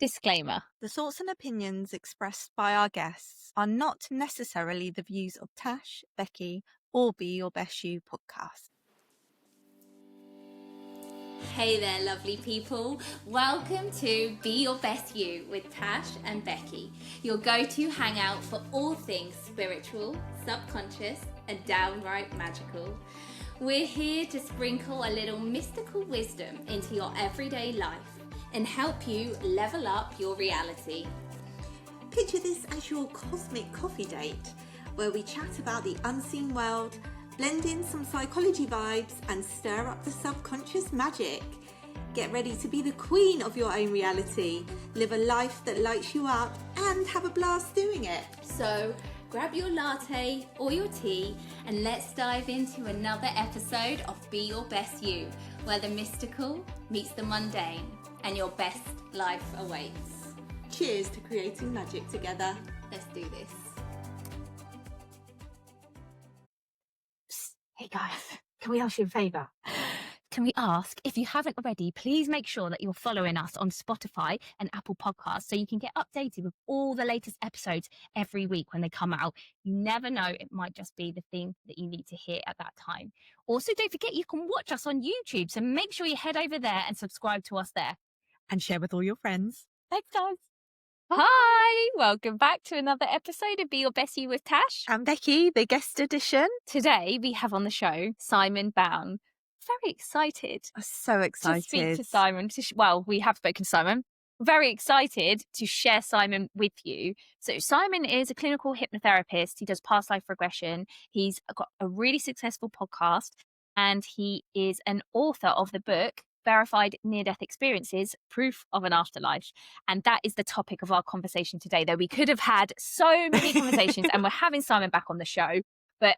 Disclaimer. The thoughts and opinions expressed by our guests are not necessarily the views of Tash, Becky, or Be Your Best You podcast. Hey there, lovely people. Welcome to Be Your Best You with Tash and Becky, your go-to hangout for all things spiritual, subconscious, and downright magical. We're here to sprinkle a little mystical wisdom into your everyday life and help you level up your reality. Picture this as your cosmic coffee date, where we chat about the unseen world, blend in some psychology vibes, and stir up the subconscious magic. Get ready to be the queen of your own reality, live a life that lights you up, and have a blast doing it. So grab your latte or your tea and let's dive into another episode of Be Your Best You, where the mystical meets the mundane and your best life awaits. Cheers to creating magic together. Let's do this. Hey guys, can we ask you a favour? Can we ask, if you haven't already, please make sure that you're following us on Spotify and Apple Podcasts so you can get updated with all the latest episodes every week when they come out. You never know, it might just be the thing that you need to hear at that time. Also, don't forget you can watch us on YouTube, so make sure you head over there and subscribe to us there. And share with all your friends. Thanks, guys. Hi, welcome back to another episode of Be Your Best You with Tash. And Becky, the guest edition. Today we have on the show Simon Bown. Very excited. I'm so excited. To speak to Simon. Well, we have spoken to Simon. Very excited to share Simon with you. So Simon is a clinical hypnotherapist. He does past life regression. He's got a really successful podcast, and he is an author of the book Verified Near-Death Experiences, Proof of an Afterlife. And that is the topic of our conversation today, though we could have had so many conversations and we're having Simon back on the show. But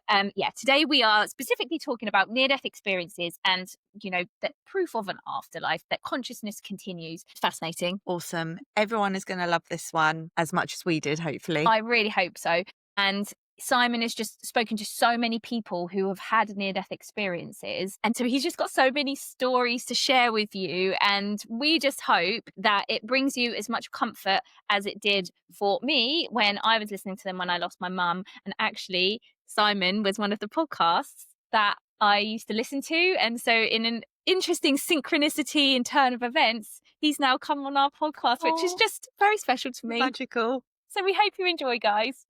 today we are specifically talking about near-death experiences and, the proof of an afterlife, that consciousness continues. It's fascinating. Awesome. Everyone is going to love this one as much as we did, hopefully. I really hope so. And Simon has just spoken to so many people who have had near-death experiences. And so he's just got so many stories to share with you. And we just hope that it brings you as much comfort as it did for me when I was listening to them when I lost my mum. And actually, Simon was one of the podcasts that I used to listen to. And so in an interesting synchronicity and turn of events, he's now come on our podcast, which is just very special to me. Magical. So we hope you enjoy, guys.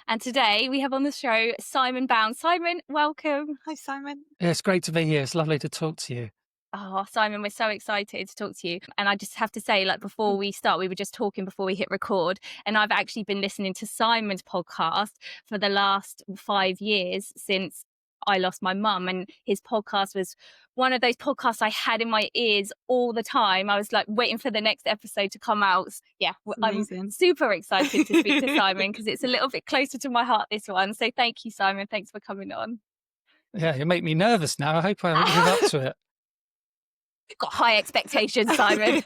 And today we have on the show Simon Bown. Simon, welcome. Hi, Simon. Yeah, it's great to be here. It's lovely to talk to you. Oh, Simon, we're so excited to talk to you. And I just have to say, before we start, we were just talking before we hit record. And I've actually been listening to Simon's podcast for the last 5 years since I lost my mum. And his podcast was one of those podcasts I had in my ears all the time. I was waiting for the next episode to come out. Yeah, I'm super excited to speak to Simon because it's a little bit closer to my heart, this one. So thank you, Simon. Thanks for coming on. Yeah, you make me nervous now. I hope I live up to it. You've got high expectations, Simon.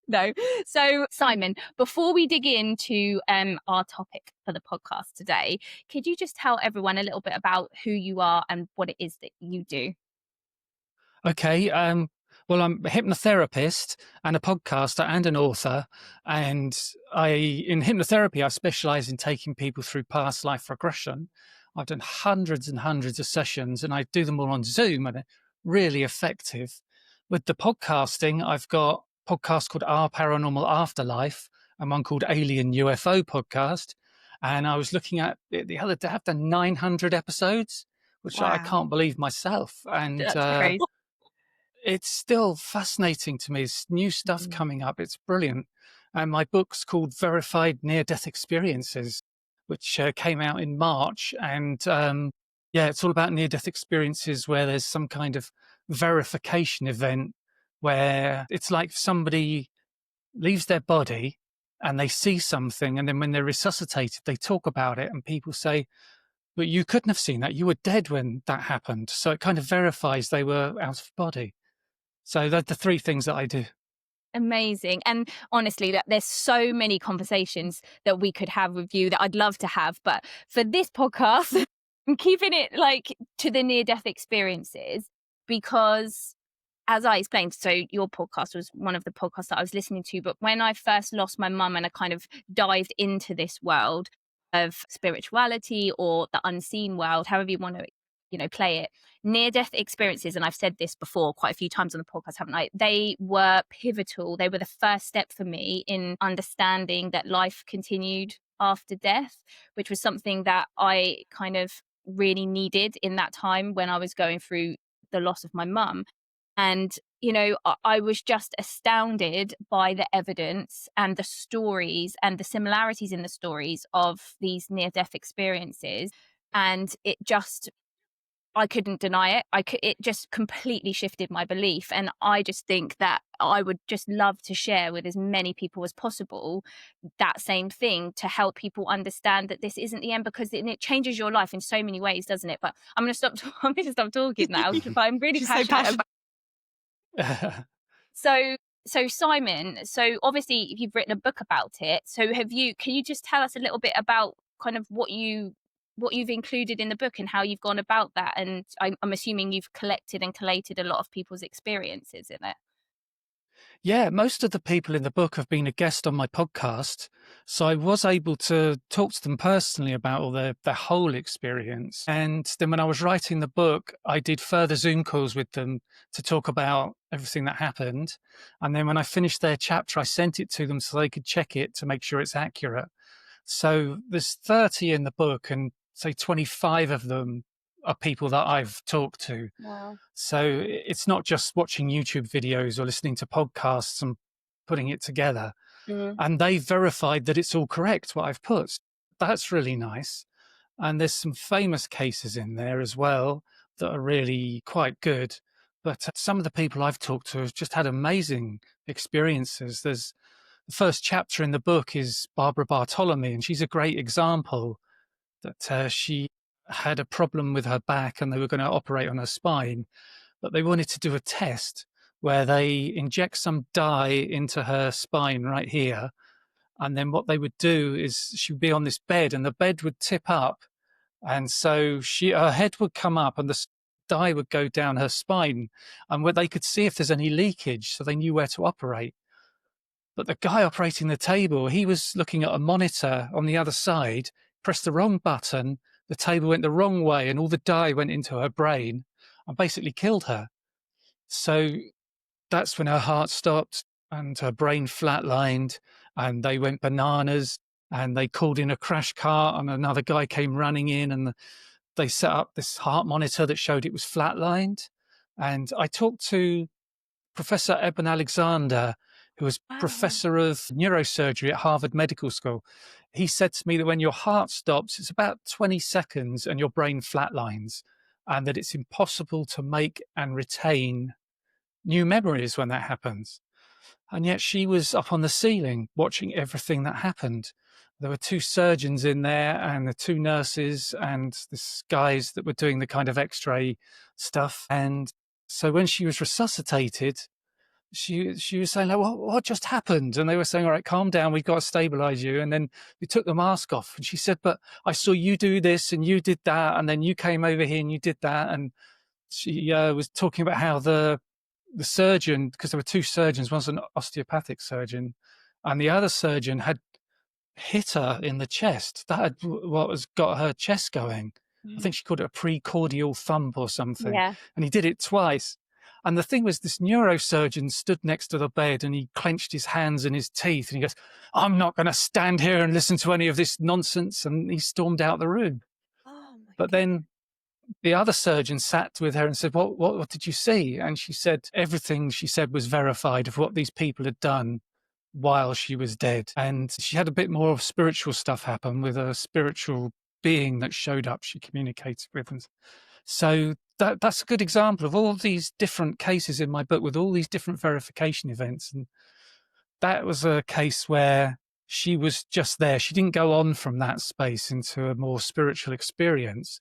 No. So, Simon, before we dig into our topic for the podcast today, could you just tell everyone a little bit about who you are and what it is that you do? Okay. Well, I'm a hypnotherapist and a podcaster and an author. And in hypnotherapy, I specialize in taking people through past life regression. I've done hundreds and hundreds of sessions, and I do them all on Zoom, and they're really effective. With the podcasting, I've got a podcast called Our Paranormal Afterlife and one called Alien UFO Podcast. And I was looking at it the other day, I've done 900 episodes, which I can't believe myself. And it's still fascinating to me. There's new stuff coming up. It's brilliant. And my book's called Verified Near-Death Experiences, which came out in March. And it's all about near-death experiences where there's some kind of verification event where it's like somebody leaves their body and they see something, and then when they're resuscitated, they talk about it, and people say, but you couldn't have seen that. You were dead when that happened. So it kind of verifies they were out of body. So they're the three things that I do. Amazing. And honestly, there's so many conversations that we could have with you that I'd love to have. But for this podcast, I'm keeping it to the near-death experiences, because as I explained, so your podcast was one of the podcasts that I was listening to, but when I first lost my mum and I kind of dived into this world of spirituality or the unseen world, however you want to, play it, near-death experiences, and I've said this before quite a few times on the podcast, haven't I? They were pivotal. They were the first step for me in understanding that life continued after death, which was something that I kind of really needed in that time when I was going through the loss of my mum. And, I was just astounded by the evidence and the stories and the similarities in the stories of these near-death experiences. And I couldn't deny it. It just completely shifted my belief. And I just think that I would just love to share with as many people as possible that same thing, to help people understand that this isn't the end, because it changes your life in so many ways, doesn't it? But I'm going to stop. I'm going to stop talking now. But I'm really She's so passionate. passionate. So Simon, so obviously you've written a book about it. So can you just tell us a little bit about kind of what you've included in the book and how you've gone about that? And I'm assuming you've collected and collated a lot of people's experiences in it. Yeah, most of the people in the book have been a guest on my podcast, so I was able to talk to them personally about all their whole experience. And then when I was writing the book, I did further Zoom calls with them to talk about everything that happened. And then when I finished their chapter, I sent it to them so they could check it to make sure it's accurate. So there's 30 in the book, and say 25 of them are people that I've talked to. Wow. So it's not just watching YouTube videos or listening to podcasts and putting it together. Mm-hmm. And they verified that it's all correct, what I've put. That's really nice. And there's some famous cases in there as well that are really quite good. But some of the people I've talked to have just had amazing experiences. There's the first chapter in the book is Barbara Bartolome, and she's a great example that she had a problem with her back and they were going to operate on her spine, but they wanted to do a test where they inject some dye into her spine right here. And then what they would do is she would be on this bed and the bed would tip up. And so her head would come up and the dye would go down her spine, and where they could see if there's any leakage so they knew where to operate. But the guy operating the table, he was looking at a monitor on the other side, pressed the wrong button, the table went the wrong way, and all the dye went into her brain and basically killed her. So that's when her heart stopped and her brain flatlined, and they went bananas, and they called in a crash car, and another guy came running in, and they set up this heart monitor that showed it was flatlined. And I talked to Professor Eben Alexander, who was professor of neurosurgery at Harvard Medical School. He said to me that when your heart stops, it's about 20 seconds and your brain flatlines, and that it's impossible to make and retain new memories when that happens. And yet she was up on the ceiling watching everything that happened. There were 2 surgeons in there and the 2 nurses and this guys that were doing the kind of x-ray stuff. And so when she was resuscitated, she was saying, like, what just happened? And they were saying, all right, calm down, we've got to stabilize you. And then we took the mask off. And she said, but I saw you do this and you did that. And then you came over here and you did that. And she was talking about how the surgeon, because there were 2 surgeons, one's an osteopathic surgeon, and the other surgeon had hit her in the chest. That had what has got her chest going. I think she called it a precordial thump or something. Yeah. And he did it twice. And the thing was, this neurosurgeon stood next to the bed and he clenched his hands and his teeth and he goes, I'm not going to stand here and listen to any of this nonsense. And he stormed out the room. But then the other surgeon sat with her and said, what did you see? And she said everything she said was verified of what these people had done while she was dead. And she had a bit more of spiritual stuff happen with a spiritual being that showed up she communicated with. And so that's a good example of all these different cases in my book with all these different verification events. And that was a case where she was just there. She didn't go on from that space into a more spiritual experience.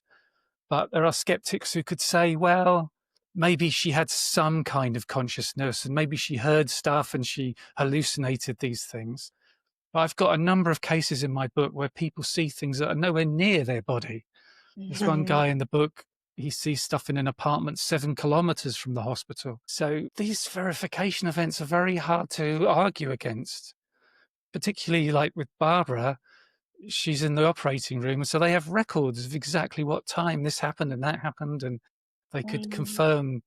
But there are skeptics who could say, well, maybe she had some kind of consciousness and maybe she heard stuff and she hallucinated these things. But I've got a number of cases in my book where people see things that are nowhere near their body. There's one guy in the book he sees stuff in an apartment 7 kilometers from the hospital. So these verification events are very hard to argue against, particularly like with Barbara. She's in the operating room, so they have records of exactly what time this happened and that happened, and they could confirm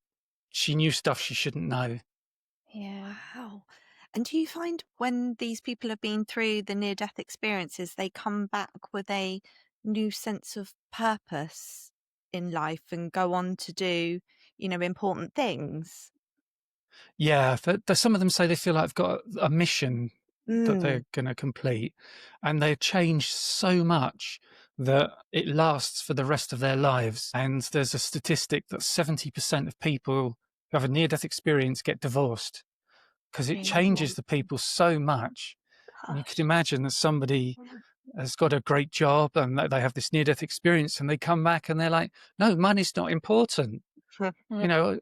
she knew stuff she shouldn't know. Yeah. Wow. And do you find when these people have been through the near death experiences, they come back with a new sense of purpose in life and go on to do, important things? Yeah, some of them say they feel like they've got a mission that Mm. they're going to complete, and they've changed so much that it lasts for the rest of their lives. And there's a statistic that 70% of people who have a near-death experience get divorced because it changes the people so much. And you could imagine that somebody has got a great job and they have this near-death experience, and they come back and they're like, no, money's not important. You know,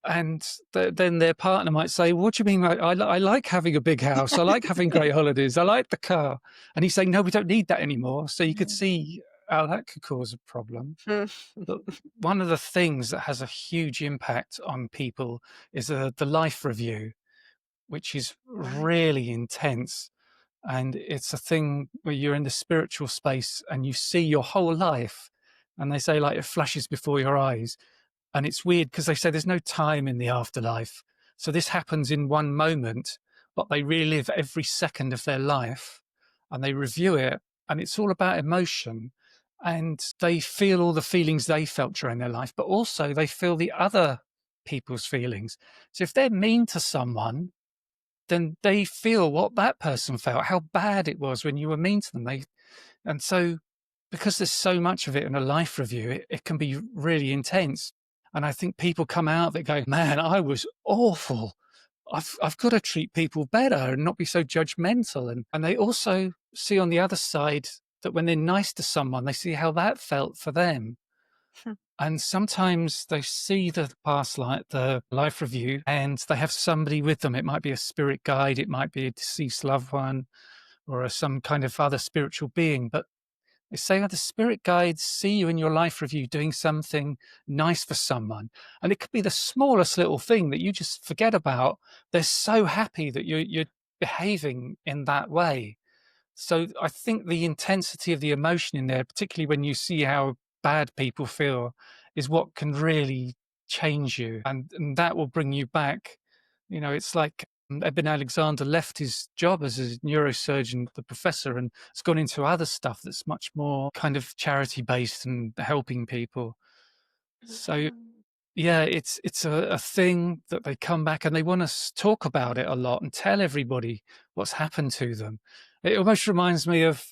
and then their partner might say, what do you mean? I like having a big house. I like having great holidays. I like the car. And he's saying, no, we don't need that anymore. So you could see how that could cause a problem. But one of the things that has a huge impact on people is the life review, which is really intense. And it's a thing where you're in the spiritual space and you see your whole life. And they say, like, it flashes before your eyes. And it's weird because they say there's no time in the afterlife. So this happens in one moment, but they relive every second of their life and they review it. And it's all about emotion. And they feel all the feelings they felt during their life, but also they feel the other people's feelings. So if they're mean to someone, then they feel what that person felt, how bad it was when you were mean to them. And so because there's so much of it in a life review, it can be really intense. And I think people come out of it going, man, I was awful. I've got to treat people better and not be so judgmental. And they also see on the other side that when they're nice to someone, they see how that felt for them. And sometimes they see the life review, and they have somebody with them. It might be a spirit guide, it might be a deceased loved one, or some kind of other spiritual being. But they say the spirit guides see you in your life review doing something nice for someone. And it could be the smallest little thing that you just forget about. They're so happy that you're behaving in that way. So I think the intensity of the emotion in there, particularly when you see how bad people feel, is what can really change you. And that will bring you back. It's like Eben Alexander left his job as a neurosurgeon, the professor, and has gone into other stuff that's much more kind of charity based and helping people. So yeah, it's a thing that they come back and they want to talk about it a lot and tell everybody what's happened to them. It almost reminds me of,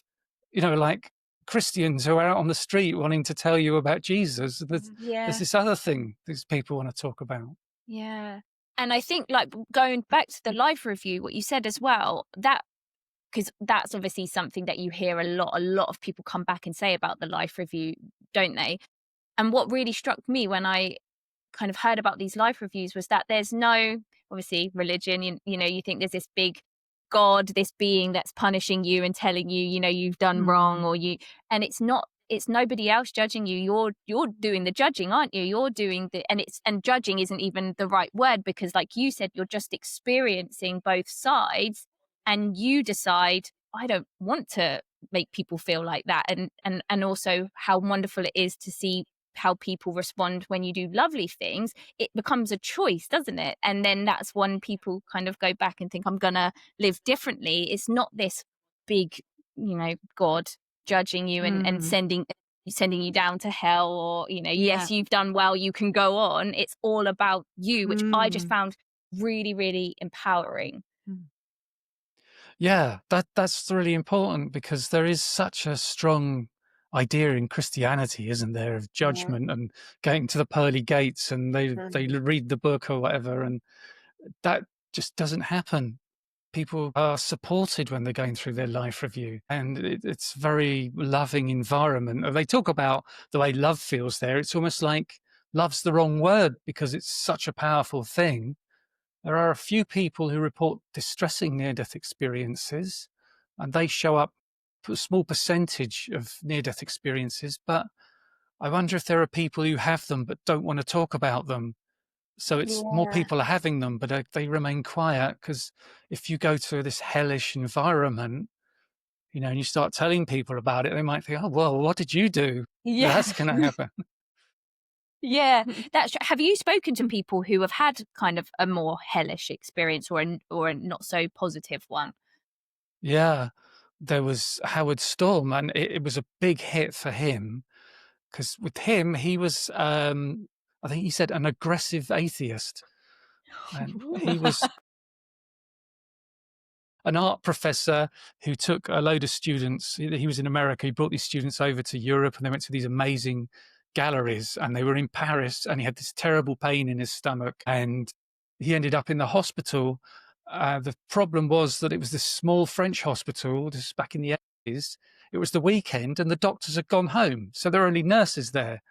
like Christians who are out on the street wanting to tell you about Jesus. There's this other thing these people want to talk about. Yeah. And I think, like, going back to the life review, what you said as well, that, because that's obviously something that you hear a lot of people come back and say about the life review, don't they? And what really struck me when I kind of heard about these life reviews was that there's no, obviously, religion, you think there's this big God, this being that's punishing you and telling you, you've done wrong, or and it's nobody else judging you. You're doing the judging, aren't you? You're doing and judging isn't even the right word, because like you said, you're just experiencing both sides, and you decide, I don't want to make people feel like that. And also how wonderful it is to see how people respond when you do lovely things. It becomes a choice, doesn't it? And then that's when people kind of go back and think, I'm gonna live differently. It's not this big, God judging you and sending you down to hell, or yes, you've done well, you can go on. It's all about you, which I just found really, really empowering. Yeah, that's really important, because there is such a strong idea in Christianity, isn't there, of judgment and going to the pearly gates, and they read the book or whatever, and that just doesn't happen. People are supported when they're going through their life review, and it's very loving environment. They talk about the way love feels there. It's almost like love's the wrong word because it's such a powerful thing. There are a few people who report distressing near-death experiences, and they show up for a small percentage of near-death experiences, but I wonder if there are people who have them but don't want to talk about them. So it's more Yeah. people are having them, but they remain quiet, because if you go to this hellish environment, and you start telling people about it, they might think, oh, well, what did you do? Yeah. That's going to happen. Yeah, that's true. Have you spoken to people who have had kind of a more hellish experience or a not so positive one? Yeah, there was Howard Storm, and it was a big hit for him, because with him, he was, I think he said, an aggressive atheist. And he was an art professor who took a load of students. He was in America. He brought these students over to Europe, and they went to these amazing galleries, and they were in Paris, and he had this terrible pain in his stomach, and he ended up in the hospital. The problem was that it was this small French hospital. This is back in the 80s. It was the weekend, and the doctors had gone home, so there were only nurses there.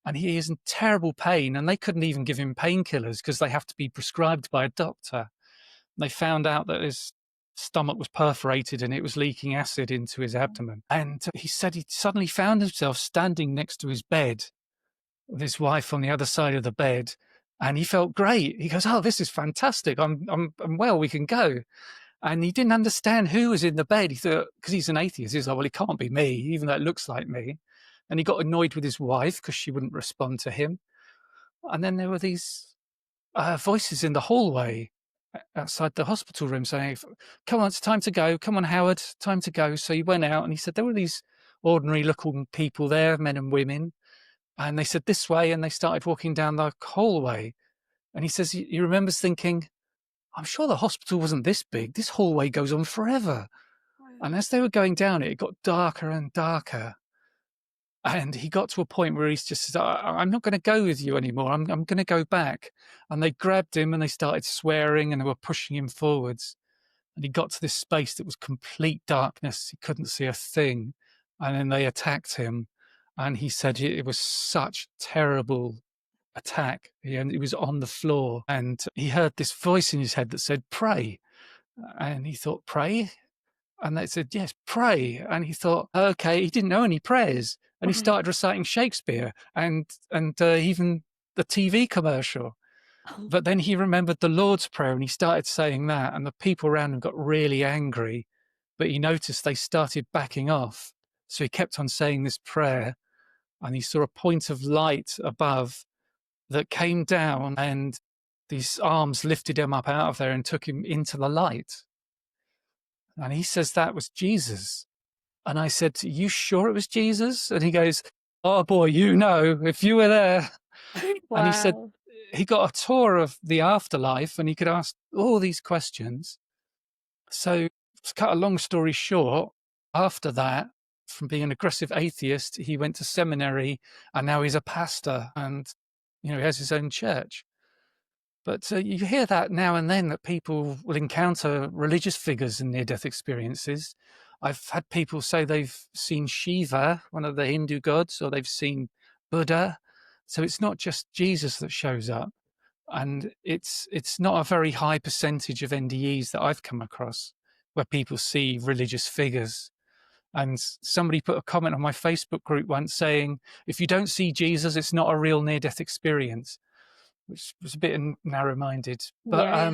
And he is in terrible pain, and they couldn't even give him painkillers because they have to be prescribed by a doctor. They found out that his stomach was perforated and it was leaking acid into his abdomen. And he said he suddenly found himself standing next to his bed with his wife on the other side of the bed, and he felt great. He goes, "Oh, this is fantastic. I'm well. We can go." And he didn't understand who was in the bed. He thought, because he's an atheist, he's like, "Well, it can't be me, even though it looks like me." And he got annoyed with his wife because she wouldn't respond to him. And then there were these voices in the hallway outside the hospital room saying, "Come on, it's time to go. Come on, Howard, time to go." So he went out, and he said there were these ordinary looking people there, men and women. And they said, "This way." And they started walking down the hallway. And he says he remembers thinking, "I'm sure the hospital wasn't this big. This hallway goes on forever." And as they were going down it, it got darker and darker. And he got to a point where he's just said, "I'm not going to go with you anymore. I'm going to go back." And they grabbed him and they started swearing and they were pushing him forwards. And he got to this space that was complete darkness. He couldn't see a thing. And then they attacked him. And he said it was such terrible attack. He was on the floor, and he heard this voice in his head that said, "Pray." And he thought, "Pray?" And they said, "Yes, pray." And he thought, okay, he didn't know any prayers. And he started reciting Shakespeare and even the TV commercial. But then he remembered the Lord's Prayer, and he started saying that, and the people around him got really angry. But he noticed they started backing off. So he kept on saying this prayer, and he saw a point of light above that came down, and these arms lifted him up out of there and took him into the light. And he says that was Jesus. And I said, "Are you sure it was Jesus?" And he goes, "Oh boy, if you were there." Wow. And he said he got a tour of the afterlife and he could ask all these questions. So to cut a long story short, after that, from being an aggressive atheist, he went to seminary, and now he's a pastor, and he has his own church. But you hear that now and then, that people will encounter religious figures in near-death experiences. I've had people say they've seen Shiva, one of the Hindu gods, or they've seen Buddha. So it's not just Jesus that shows up. And it's not a very high percentage of NDEs that I've come across where people see religious figures. And somebody put a comment on my Facebook group once saying, "If you don't see Jesus, it's not a real near-death experience," which was a bit narrow-minded. But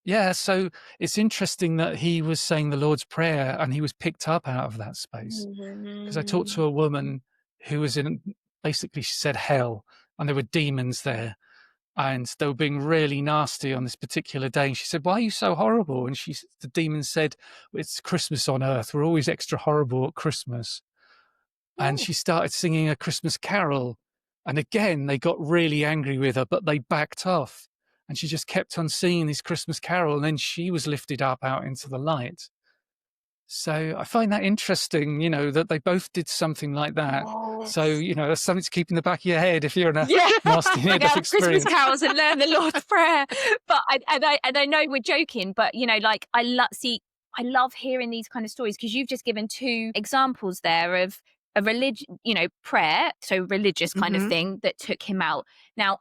yeah, so it's interesting that he was saying the Lord's Prayer and he was picked up out of that space. Because I talked to a woman who was in, basically she said hell, and there were demons there, and they were being really nasty on this particular day. And she said, "Why are you so horrible?" And the demon said, "It's Christmas on Earth. We're always extra horrible at Christmas." And she started singing a Christmas carol. And again, they got really angry with her, but they backed off. And she just kept on singing this Christmas carol. And then she was lifted up out into the light. So I find that interesting, that they both did something like that. So, that's something to keep in the back of your head if you're in a nasty near-death experience. Christmas carols and learn the Lord's Prayer. But I know we're joking, but I love hearing these kind of stories, because you've just given two examples there of a religion, prayer, so religious kind of thing that took him out. Now,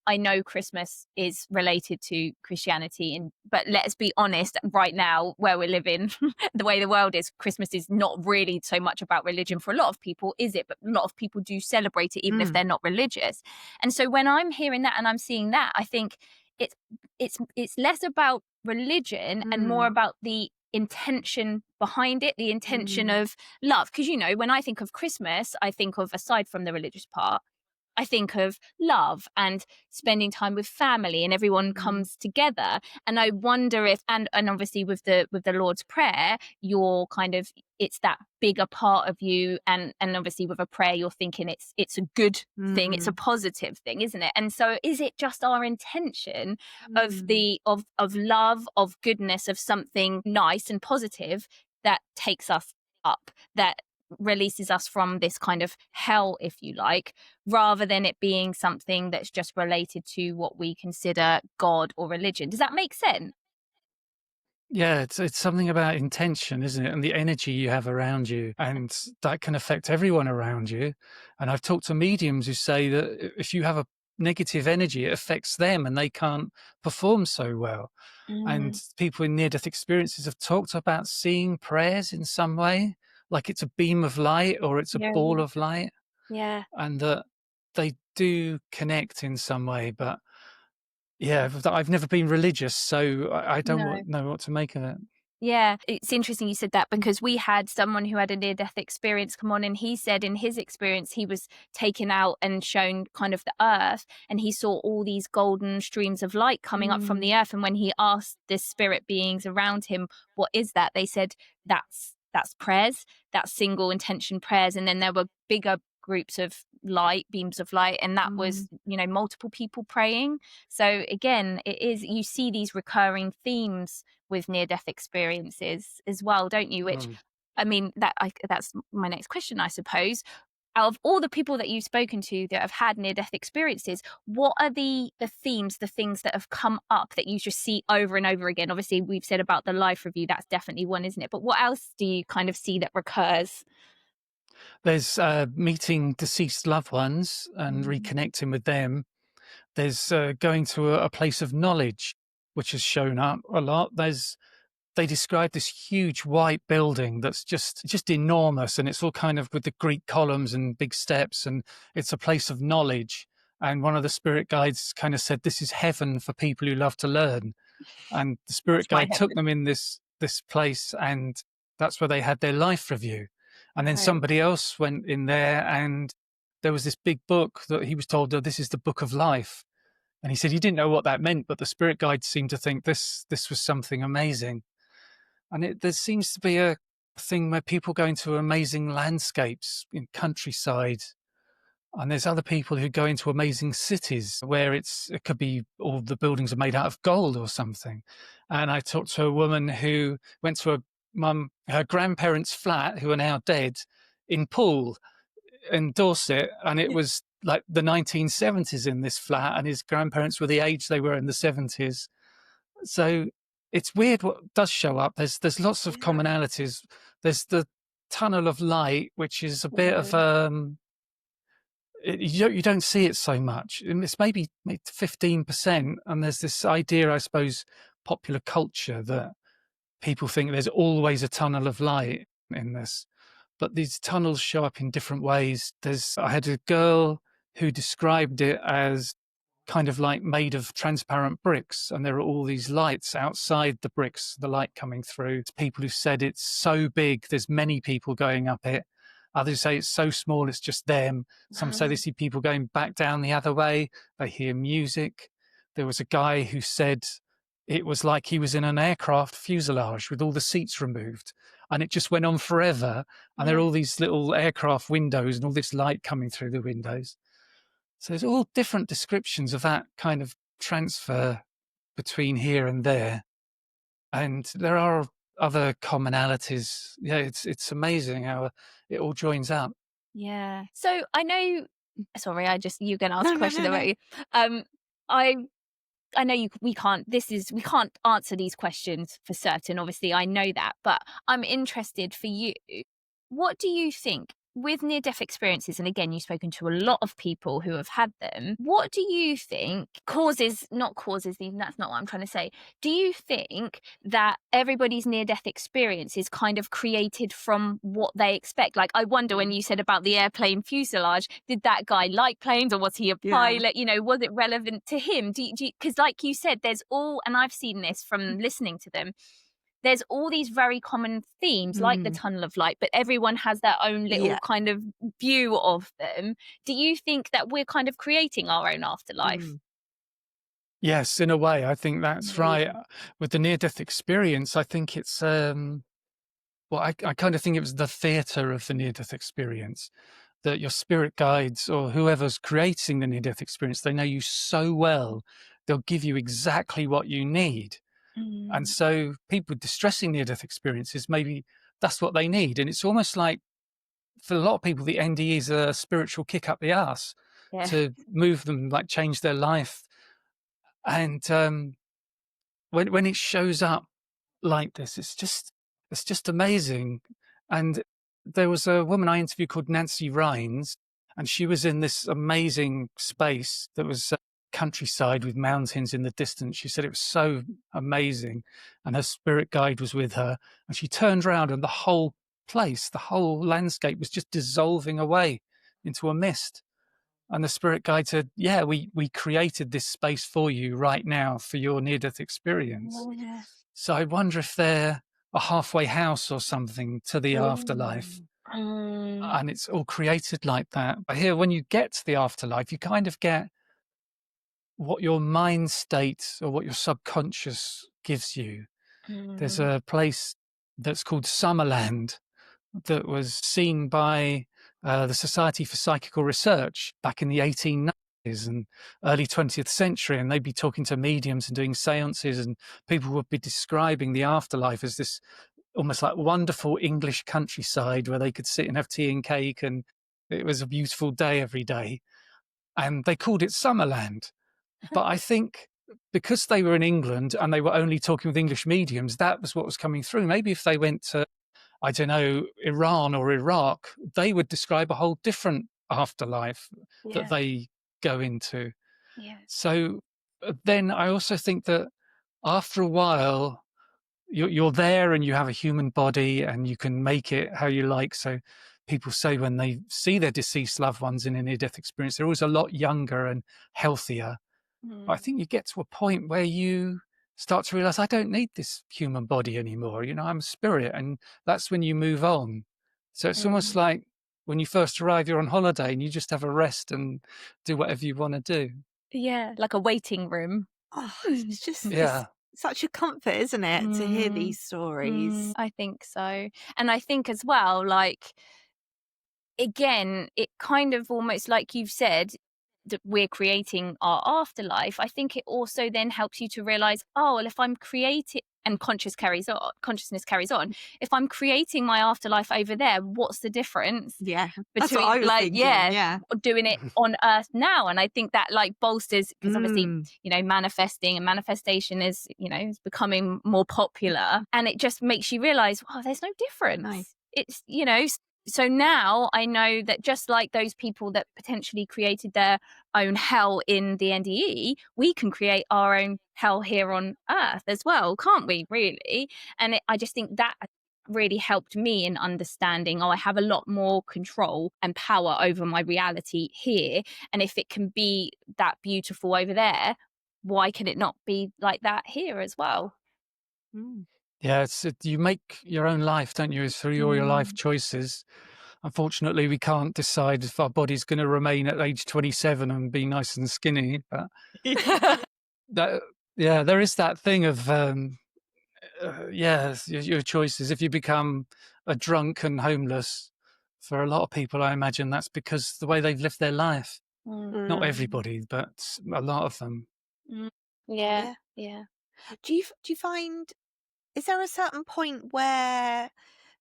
I know Christmas is related to Christianity, but let's be honest, right now where we're living, the way the world is, Christmas is not really so much about religion for a lot of people, is it? But a lot of people do celebrate it, even if they're not religious. And so when I'm hearing that and I'm seeing that, I think it's less about religion and more about the intention behind it, the intention of love. Because, when I think of Christmas, I think of, aside from the religious part, I think of love and spending time with family, and everyone comes together. And I wonder if, and obviously with the Lord's Prayer, you're kind of, it's that bigger part of you. And obviously with a prayer, you're thinking it's a good thing. It's a positive thing, isn't it? And so is it just our intention of love, of goodness, of something nice and positive that takes us up, that releases us from this kind of hell, if you like, rather than it being something that's just related to what we consider God or religion? Does that make sense? Yeah, it's something about intention, isn't it? And the energy you have around you, and that can affect everyone around you. And I've talked to mediums who say that if you have a negative energy, it affects them and they can't perform so well. And people in near-death experiences have talked about seeing prayers in some way, like it's a beam of light or it's a ball of light, and that they do connect in some way. But yeah, I've never been religious, so I don't know what to make of it. Yeah, it's interesting you said that, because we had someone who had a near-death experience come on, and he said in his experience he was taken out and shown kind of the earth, and he saw all these golden streams of light coming up from the earth. And when he asked the spirit beings around him, what is that? They said, that's prayers, that's single intention prayers. And then there were bigger groups of light, beams of light, and that was multiple people praying. So again, it is, you see these recurring themes with near-death experiences as well, don't you? Which I mean, that's my next question, I suppose. Out of all the people that you've spoken to that have had near-death experiences, what are the themes, the things that have come up that you just see over and over again? Obviously, we've said about the life review, that's definitely one, isn't it? But what else do you kind of see that recurs? There's meeting deceased loved ones and reconnecting with them. There's going to a place of knowledge, which has shown up a lot. They describe this huge white building that's just enormous, and it's all kind of with the Greek columns and big steps, and it's a place of knowledge. And one of the spirit guides kind of said, this is heaven for people who love to learn. And the spirit guide took them in this place, and that's where they had their life review. And then somebody else went in there, and there was this big book that he was told, oh, this is the book of life. And he said he didn't know what that meant, but the spirit guide seemed to think this was something amazing. And there seems to be a thing where people go into amazing landscapes in countryside, and there's other people who go into amazing cities where it could be all the buildings are made out of gold or something. And I talked to a woman who went to her grandparents' flat, who are now dead, in Poole in Dorset, and it was like the 1970s in this flat, and his grandparents were the age they were in the 70s. So it's weird what does show up. There's lots of commonalities. There's the tunnel of light, which is a bit of you don't see it so much. It's maybe 15%, and there's this idea, I suppose, popular culture that people think there's always a tunnel of light in this, but these tunnels show up in different ways. I had a girl who described it as kind of like made of transparent bricks, and there are all these lights outside the bricks, the light coming through. People who said it's so big, there's many people going up it. Others say it's so small, it's just them. Some say they see people going back down the other way. They hear music. There was a guy who said it was like he was in an aircraft fuselage with all the seats removed, and it just went on forever. And there are all these little aircraft windows and all this light coming through the windows. So there's all different descriptions of that kind of transfer between here and there. And there are other commonalities. Yeah, it's amazing how it all joins up. Yeah. So I know, sorry, you're going to ask a question about you. I know we can't answer these questions for certain. Obviously, I know that, but I'm interested for you. What do you think with near-death experiences, and again, you've spoken to a lot of people who have had them, what do you think that's not what I'm trying to say. Do you think that everybody's near-death experience is kind of created from what they expect? Like, I wonder, when you said about the airplane fuselage, did that guy like planes, or was he a pilot? You know, was it relevant to him? Because like you said, and I've seen this from listening to them, there's all these very common themes like the tunnel of light, but everyone has their own little kind of view of them. Do you think that we're kind of creating our own afterlife? Yes, in a way, I think that's right. With the near-death experience, I think it's, I kind of think it was the theatre of the near-death experience, that your spirit guides or whoever's creating the near-death experience, they know you so well, they'll give you exactly what you need. And so people with distressing near-death experiences, maybe that's what they need. And it's almost like, for a lot of people, the NDEs are a spiritual kick up the arse to move them, like change their life. And when it shows up like this, it's just amazing. And there was a woman I interviewed called Nancy Rhines, and she was in this amazing space that was countryside with mountains in the distance. She said it was so amazing, and her spirit guide was with her, and she turned around and the whole place, the whole landscape was just dissolving away into a mist. And the spirit guide said, yeah, we created this space for you right now for your near-death experience. So I wonder if they're a halfway house or something to the afterlife. And it's all created like that. But here, when you get to the afterlife, you kind of get what your mind state or what your subconscious gives you. There's a place that's called Summerland that was seen by the Society for Psychical Research back in the 1890s and early 20th century, and they'd be talking to mediums and doing seances, and people would be describing the afterlife as this almost like wonderful English countryside where they could sit and have tea and cake, and it was a beautiful day every day. And they called it Summerland. But I think because they were in England and they were only talking with English mediums, that was what was coming through. Maybe if they went to, I don't know, Iran or Iraq, they would describe a whole different afterlife that they go into. So then I also think that after a while, you're there and you have a human body and you can make it how you like. So people say when they see their deceased loved ones in a near-death experience, they're always a lot younger and healthier. But I think you get to a point where you start to realize, I don't need this human body anymore. You know, I'm a spirit, and that's when you move on. So it's almost like when you first arrive, you're on holiday and you just have a rest and do whatever you want to do. Yeah, like a waiting room. Oh, it's just it's such a comfort, isn't it, to hear these stories? I think so. And I think as well, like, again, it kind of almost like you've said, that we're creating our afterlife. I think it also then helps you to realize, oh, well, if I'm creating, and consciousness carries on. If I'm creating my afterlife over there, what's the difference? Yeah, between, that's what I was thinking, doing it on Earth now. And I think that like bolsters, because obviously, you know, manifesting and manifestation is, you know, is becoming more popular, and it just makes you realize, wow, there's no difference. Nice. It's, you know, so now I know that just like those people that potentially created their own hell in the NDE, we can create our own hell here on Earth as well, can't we, really? And I just think that really helped me in understanding, I have a lot more control and power over my reality here. And if it can be that beautiful over there, why can it not be like that here as well? Yeah, you make your own life, don't you? It's through all your life choices. Unfortunately, we can't decide if our body's going to remain at age 27 and be nice and skinny. But there is that thing of your choices. If you become a drunk and homeless, for a lot of people, I imagine that's because the way they've lived their life. Not everybody, but a lot of them. Yeah. Do you find, is there a certain point where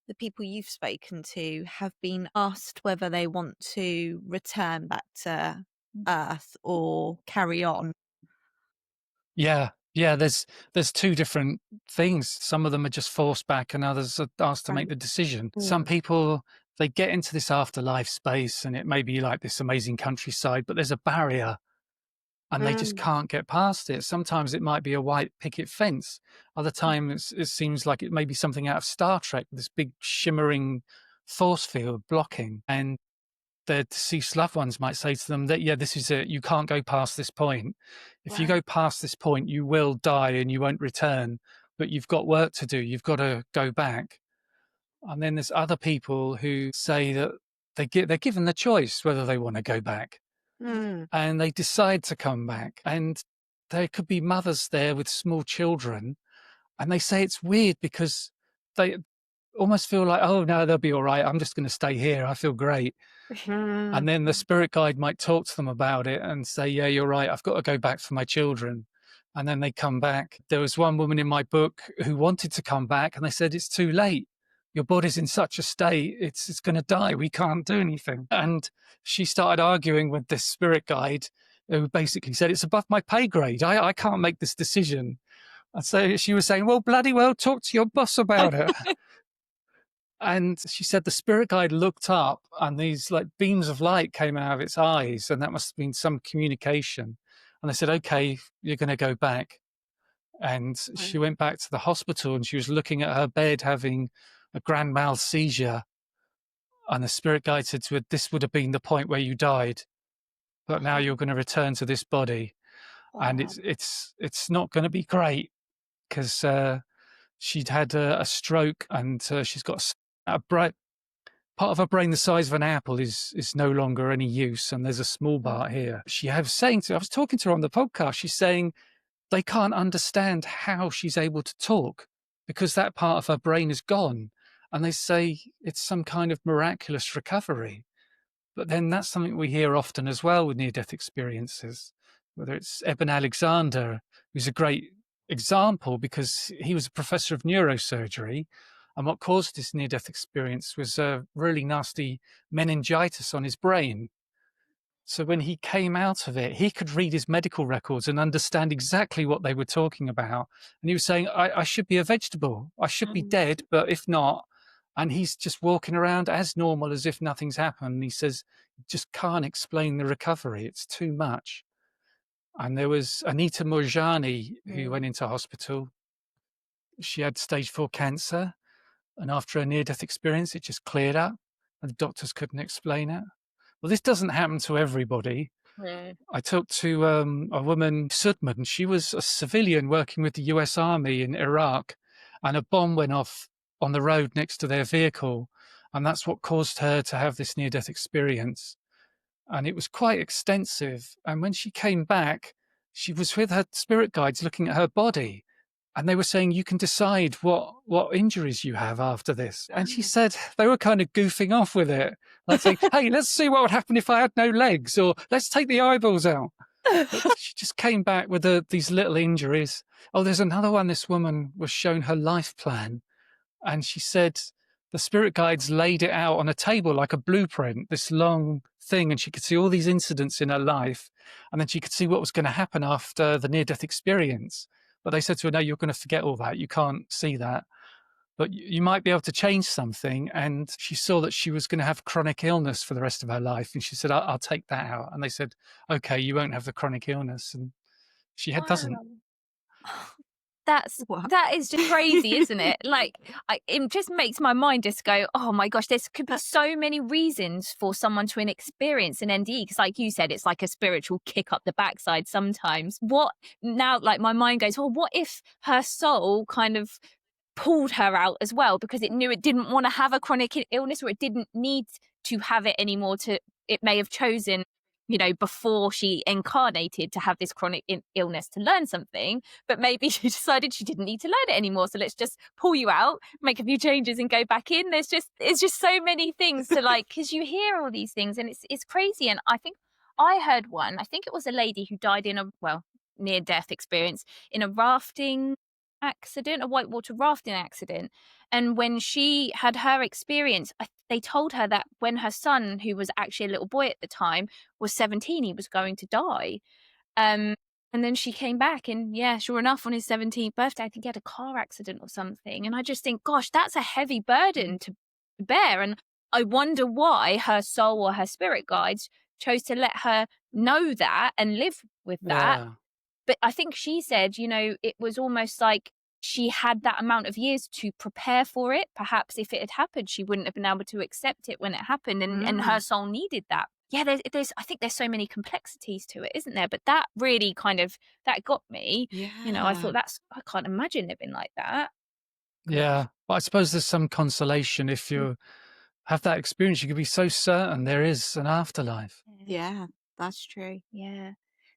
the people you've spoken to have been asked whether they want to return back to Earth or carry on? Yeah, there's two different things. Some of them are just forced back and others are asked to make the decision. Some people they get into this afterlife space, and it may be like this amazing countryside, but there's a barrier and they just can't get past it. Sometimes it might be a white picket fence. Other times it seems like it may be something out of Star Trek, this big shimmering force field blocking. And their deceased loved ones might say to them that, yeah, this is it. You can't go past this point. If you go past this point, you will die and you won't return, but you've got work to do. You've got to go back. And then there's other people who say that they're given the choice whether they want to go back. And they decide to come back. And there could be mothers there with small children. And they say it's weird because they almost feel like, oh, no, they'll be all right. I'm just going to stay here. I feel great. And then the spirit guide might talk to them about it and say, yeah, you're right. I've got to go back for my children. And then they come back. There was one woman in my book who wanted to come back, and they said, it's too late. Your body's in such a state, it's going to die. We can't do anything. And she started arguing with this spirit guide who basically said, it's above my pay grade. I can't make this decision. And so she was saying, well, bloody well, talk to your boss about it. And she said the spirit guide looked up and these like beams of light came out of its eyes, and that must have been some communication. And they said, okay, you're going to go back. And she went back to the hospital and she was looking at her bed having a grand mal seizure. And the spirit guide said to her, this would have been the point where you died, but now you're going to return to this body. And it's not going to be great because she'd had a stroke, and she's got part of her brain the size of an apple is no longer any use, and there's a small part here. I was talking to her on the podcast, she's saying they can't understand how she's able to talk because that part of her brain is gone. And they say it's some kind of miraculous recovery. But then that's something we hear often as well with near-death experiences, whether it's Eben Alexander, who's a great example because he was a professor of neurosurgery. And what caused this near-death experience was a really nasty meningitis on his brain. So when he came out of it, he could read his medical records and understand exactly what they were talking about. And he was saying, I should be a vegetable. I should be dead, but if not. And he's just walking around as normal as if nothing's happened. He says, just can't explain the recovery. It's too much. And there was Anita Morjani who went into hospital. She had stage 4 cancer. And after a near-death experience, it just cleared up and the doctors couldn't explain it. Well, this doesn't happen to everybody. I talked to a woman, Sudman. She was a civilian working with the US Army in Iraq, and a bomb went off on the road next to their vehicle. And that's what caused her to have this near-death experience. And it was quite extensive. And when she came back, she was with her spirit guides looking at her body. And they were saying, you can decide what injuries you have after this. And she said they were kind of goofing off with it. Like saying, hey, let's see what would happen if I had no legs, or let's take the eyeballs out. But she just came back with these little injuries. Oh, there's another one. This woman was shown her life plan. And she said the spirit guides laid it out on a table like a blueprint, this long thing. And she could see all these incidents in her life. And then she could see what was going to happen after the near-death experience. But they said to her, no, you're going to forget all that. You can't see that. But you might be able to change something. And she saw that she was going to have chronic illness for the rest of her life. And she said, I'll take that out. And they said, okay, you won't have the chronic illness. And she doesn't. That is just crazy, isn't it? Like, it just makes my mind just go, oh my gosh, there could be so many reasons for someone to experience an NDE. Because like you said, it's like a spiritual kick up the backside sometimes. Like my mind goes, well, what if her soul kind of pulled her out as well because it knew it didn't want to have a chronic illness, or it didn't need to have it anymore. It may have chosen, before she incarnated, to have this chronic illness to learn something, but maybe she decided she didn't need to learn it anymore. So let's just pull you out, make a few changes and go back in. It's just so many things to because you hear all these things and it's crazy. And I think I heard one, I think it was a lady who died in a near death experience in a rafting accident, a whitewater rafting accident. And when she had her experience, they told her that when her son, who was actually a little boy at the time, was 17, he was going to die. And then she came back and sure enough, on his 17th birthday, I think he had a car accident or something. And I just think, gosh, that's a heavy burden to bear. And I wonder why her soul or her spirit guides chose to let her know that and live with that. Yeah. But I think she said, you know, it was almost like she had that amount of years to prepare for it. Perhaps if it had happened, she wouldn't have been able to accept it when it happened, and her soul needed that. Yeah, there's I think there's so many complexities to it, isn't there? But that really kind of, that got me. Yeah. You know, I thought, I can't imagine living like that. Yeah. But I suppose there's some consolation if you have that experience. You could be so certain there is an afterlife. Yeah, that's true. Yeah.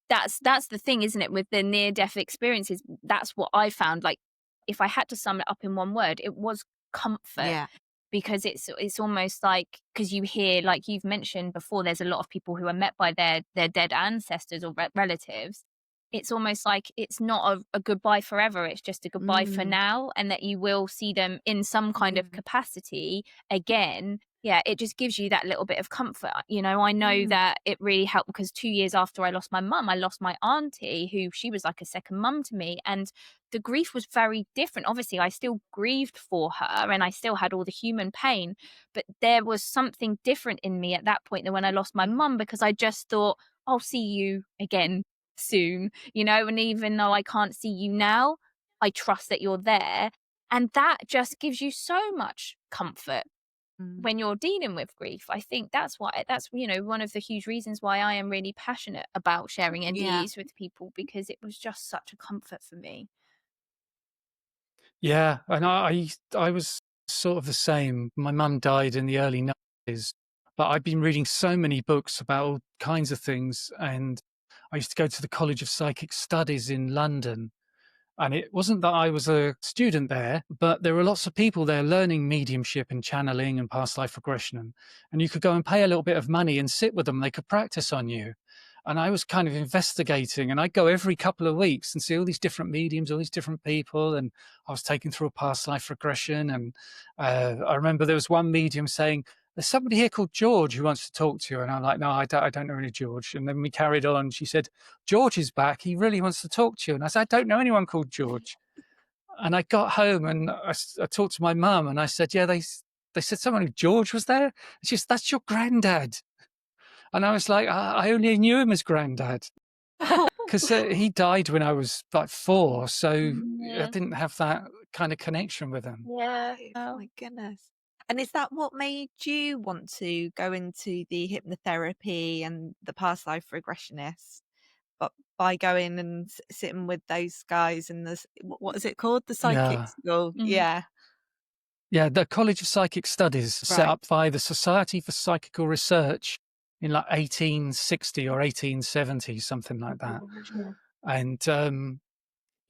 That's the thing, isn't it, with the near death experiences? That's what I found. Like, if I had to sum it up in one word, it was comfort. Yeah. Because it's almost like, because you hear, like you've mentioned before, there's a lot of people who are met by their dead ancestors or relatives. It's almost like it's not a goodbye forever, it's just a goodbye for now, and that you will see them in some kind of capacity again. Yeah, it just gives you that little bit of comfort. You know, I know that it really helped, because 2 years after I lost my mum, I lost my auntie, who, she was like a second mum to me, and the grief was very different. Obviously, I still grieved for her and I still had all the human pain, but there was something different in me at that point than when I lost my mum, because I just thought, I'll see you again soon, you know, and even though I can't see you now, I trust that you're there. And that just gives you so much comfort when you're dealing with grief. I think that's you know, one of the huge reasons why I am really passionate about sharing NDEs with people, because it was just such a comfort for me. Yeah. And I was sort of the same. My mum died in the early 90s, but I've been reading so many books about all kinds of things. And I used to go to the College of Psychic Studies in London. And it wasn't that I was a student there, but there were lots of people there learning mediumship and channeling and past life regression. And you could go and pay a little bit of money and sit with them. They could practice on you. And I was kind of investigating, and I'd go every couple of weeks and see all these different mediums, all these different people. And I was taken through a past life regression. And I remember there was one medium saying, there's somebody here called George who wants to talk to you. And I'm like, no, I don't know any George. And then we carried on. She said, George is back. He really wants to talk to you. And I said, I don't know anyone called George. And I got home and I talked to my mum and I said, yeah, they said someone named George was there. And she said, that's your granddad. And I was like, I only knew him as granddad because he died when I was like 4. So I didn't have that kind of connection with him. Yeah. Oh my goodness. And is that what made you want to go into the hypnotherapy and the past life regressionist? But by going and sitting with those guys in the, what is it called? The psychic school. Yeah. Yeah, the College of Psychic Studies, set up by the Society for Psychical Research in like 1860 or 1870, something like that. And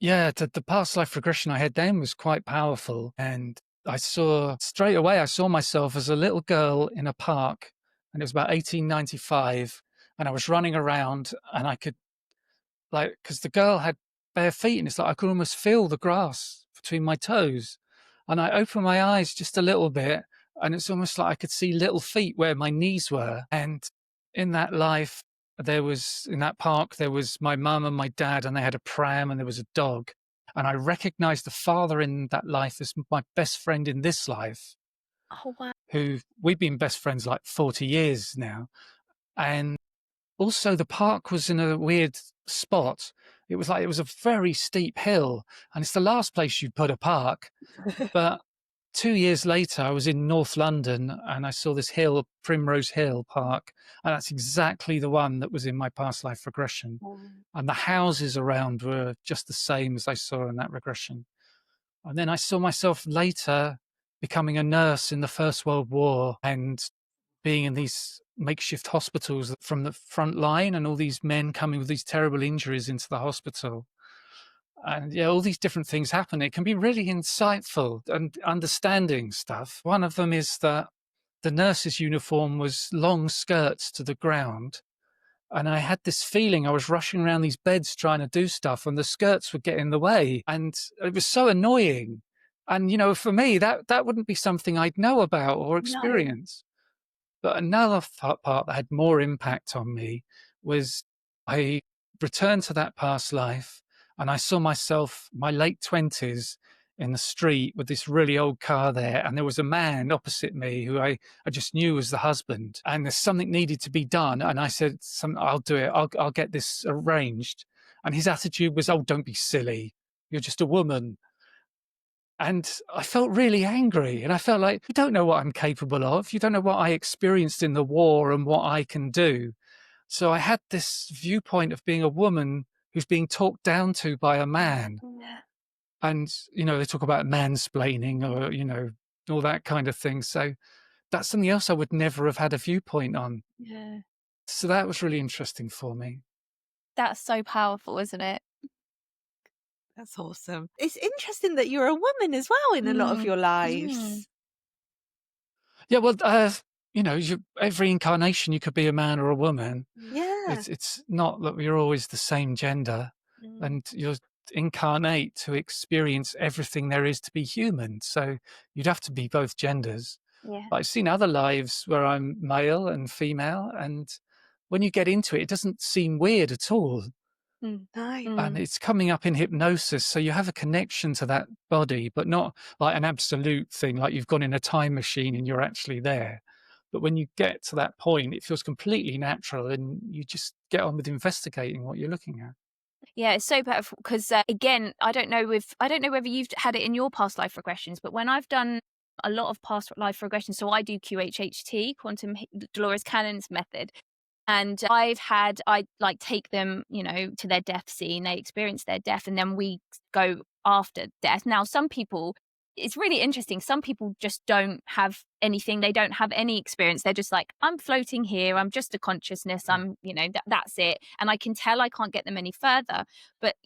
the past life regression I had then was quite powerful. And straight away, I saw myself as a little girl in a park, and it was about 1895. And I was running around and I could, like, because the girl had bare feet, and it's like I could almost feel the grass between my toes. And I opened my eyes just a little bit, and it's almost like I could see little feet where my knees were. And in that life, in that park, there was my mum and my dad, and they had a pram, and there was a dog. And I recognized the father in that life as my best friend in this life. Oh, wow. Who we've been best friends like 40 years now. And also the park was in a weird spot. It was a very steep hill, and it's the last place you'd put a park. But 2 years later, I was in North London and I saw this hill, Primrose Hill Park, and that's exactly the one that was in my past life regression. And the houses around were just the same as I saw in that regression. And then I saw myself later becoming a nurse in the First World War and being in these makeshift hospitals from the front line, and all these men coming with these terrible injuries into the hospital. And yeah, all these different things happen. It can be really insightful and understanding stuff. One of them is that the nurse's uniform was long skirts to the ground. And I had this feeling I was rushing around these beds trying to do stuff, and the skirts would get in the way. And it was so annoying. And, for me, that wouldn't be something I'd know about or experience. But another part that had more impact on me was I returned to that past life, and I saw myself, my late 20s, in the street with this really old car there, and there was a man opposite me who I just knew was the husband, and there's something needed to be done, and I said, I'll do it, I'll get this arranged. And his attitude was, oh, don't be silly, you're just a woman. And I felt really angry, and I felt like, you don't know what I'm capable of, you don't know what I experienced in the war and what I can do. So I had this viewpoint of being a woman who's being talked down to by a man. Yeah. And, they talk about mansplaining or, all that kind of thing. So that's something else I would never have had a viewpoint on. Yeah. So that was really interesting for me. That's so powerful, isn't it? That's awesome. It's interesting that you're a woman as well in a lot of your lives. Yeah, well, every incarnation you could be a man or a woman. Yeah. It's not that we're always the same gender, and you're incarnate to experience everything there is to be human. So you'd have to be both genders. Yeah. But I've seen other lives where I'm male and female, and when you get into it, it doesn't seem weird at all. No. And it's coming up in hypnosis, so you have a connection to that body, but not like an absolute thing, like you've gone in a time machine and you're actually there. But when you get to that point, it feels completely natural, and you just get on with investigating what you're looking at. Yeah, it's so powerful because again, I don't know whether you've had it in your past life regressions, but when I've done a lot of past life regressions, so I do QHHT, Dolores Cannon's method, and I take them, to their death scene. They experience their death, and then we go after death. Now, some people, it's really interesting. Some people just don't have anything. They don't have any experience. They're just like, I'm floating here. I'm just a consciousness. I'm, that's it. And I can tell I can't get them any further. But,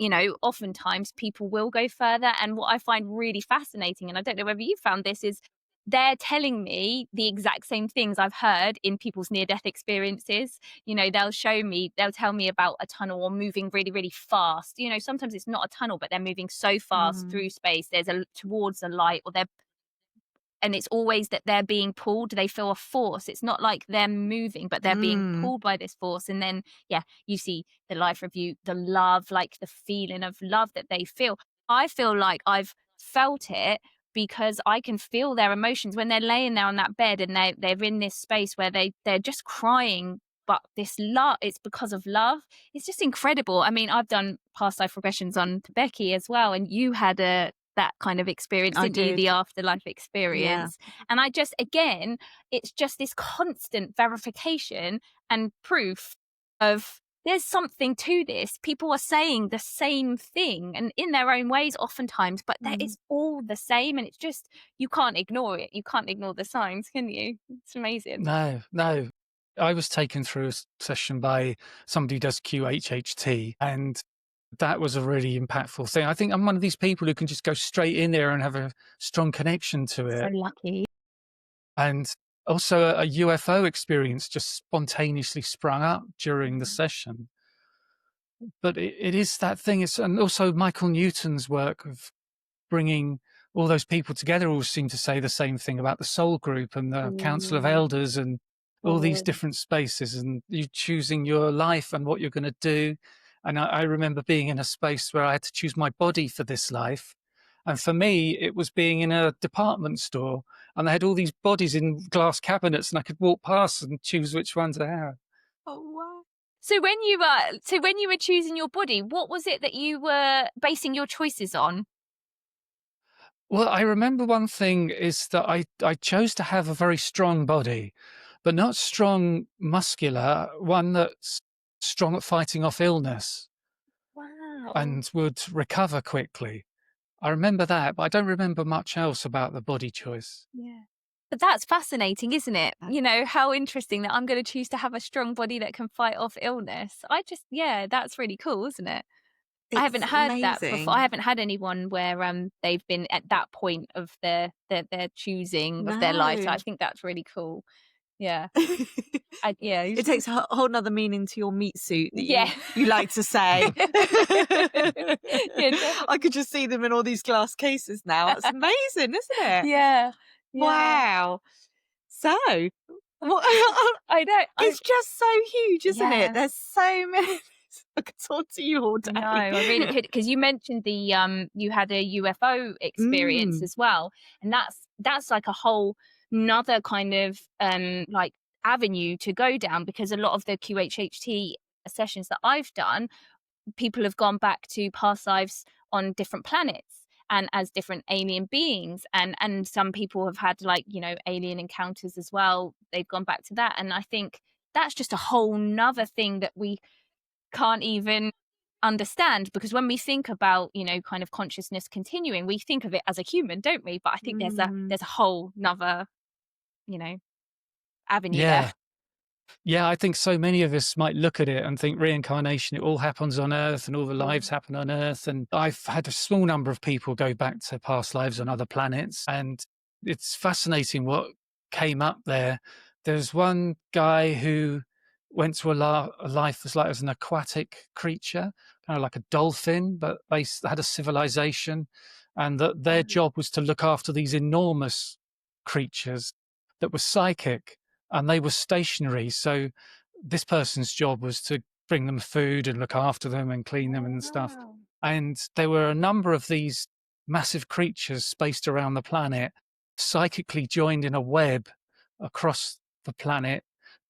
oftentimes people will go further. And what I find really fascinating, and I don't know whether you found this, is they're telling me the exact same things I've heard in people's near-death experiences. They'll tell me about a tunnel or moving really, really fast. Sometimes it's not a tunnel, but they're moving so fast through space. There's towards a light, and it's always that they're being pulled. They feel a force. It's not like they're moving, but they're being pulled by this force. And then, you see the life review, the love, like the feeling of love that they feel. I feel like I've felt it because I can feel their emotions when they're laying there on that bed and they're in this space where they're just crying, but this love, it's because of love. It's just incredible. I mean, I've done past life regressions on Becky as well, and you had that kind of experience, didn't you? The afterlife experience. Yeah. And again, it's just this constant verification and proof of there's something to this. People are saying the same thing and in their own ways oftentimes, but it's all the same. And it's just, you can't ignore it. You can't ignore the signs, can you? It's amazing. No. I was taken through a session by somebody who does QHHT, and that was a really impactful thing. I think I'm one of these people who can just go straight in there and have a strong connection to it. So lucky. And also a UFO experience just spontaneously sprung up during the session. But it is that thing. And also Michael Newton's work of bringing all those people together all seem to say the same thing about the soul group and the Council of Elders and all these different spaces, and you choosing your life and what you're going to do. And I remember being in a space where I had to choose my body for this life. And for me, it was being in a department store, and they had all these bodies in glass cabinets, and I could walk past and choose which ones I had. Oh, wow. So when you were choosing your body, what was it that you were basing your choices on? Well, I remember one thing is that I chose to have a very strong body, but not strong muscular, one that's strong at fighting off illness. Wow. And would recover quickly. I remember that, but I don't remember much else about the body choice. Yeah. But that's fascinating, isn't it? How interesting that I'm going to choose to have a strong body that can fight off illness. That's really cool, isn't it? I haven't heard that before. I haven't had anyone where they've been at that point of their choosing of their life. So I think that's really cool. Yeah. It takes a whole nother meaning to your meat suit that you like to say. I could just see them in all these glass cases now. That's amazing, isn't it? Yeah. Wow. So, I know. It's just so huge, isn't it? There's so I could talk to you all day. No, I really could, because you mentioned the you had a UFO experience as well, and that's like a whole another kind of like avenue to go down, because a lot of the QHHT sessions that I've done, people have gone back to past lives on different planets and as different alien beings, and some people have had, like, you know, alien encounters as well. They've gone back to that, and I think that's just a whole nother thing that we can't even understand, because when we think about, you know, kind of consciousness continuing, we think of it as a human, don't we? But I think there's a whole nother, you know, avenue Yeah. there. Yeah, I think so many of us might look at it and think reincarnation, it all happens on Earth and all the lives happen on Earth. And I've had a small number of people go back to past lives on other planets. And it's fascinating what came up there. There's one guy who went to a life as an aquatic creature, kind of like a dolphin, but they had a civilization. And that their job was to look after these enormous creatures that were psychic, and they were stationary. So this person's job was to bring them food and look after them and clean them and stuff. And there were a number of these massive creatures spaced around the planet, psychically joined in a web across the planet